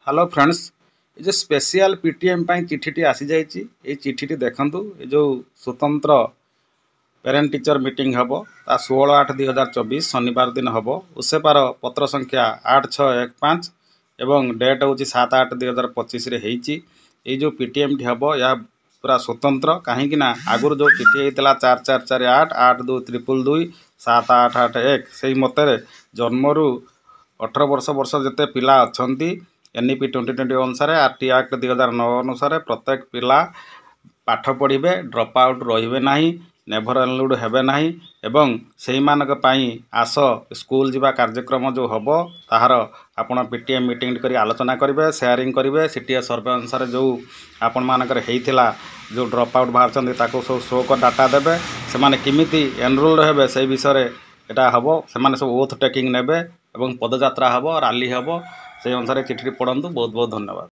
Hello friends, ये जो special PTM चिठी आसी जाइए ये चिठी देखु ये जो स्वतंत्र पेरेंट टीचर मीटिंग हम ता 16/8/2024 शनिवार दिन हम उसेपार पत्र संख्या 8615 एवं डेट हूँ 7/8/2025 ये जो पीटीएम टी हम या पूरा स्वतंत्र कहीं आगुरी जो चिठी होता 4448 8222 7881 से मत जन्मरू 18 वर्ष जिते पिला अच्छा NEP 2020 अनुसार RT Act 2009 अनुसार प्रत्येक पिला पाठ पढ़े ड्रप आउट रे ना नेभर एनरोल्ड हेबे ना एवं से आस स्कूल जीवा कार्यक्रम जो हम ताहार आपण पीटीएम मीटिंग करी आलोचना करेंगे शेयरिंग करेंगे सीटीए सर्वे अनुसार जो आपण मानकर होता जो ड्रप आउट बाहर सब शो कर डाटा देवे से किमिति एनरोल्ड हेबे से विषय यहाँ हम से सब ओथ टेकिंग नेबे एवं पदयात्रा हम रैली हम से अनुसार चिठी पढ़ु। बहुत बहुत धन्यवाद।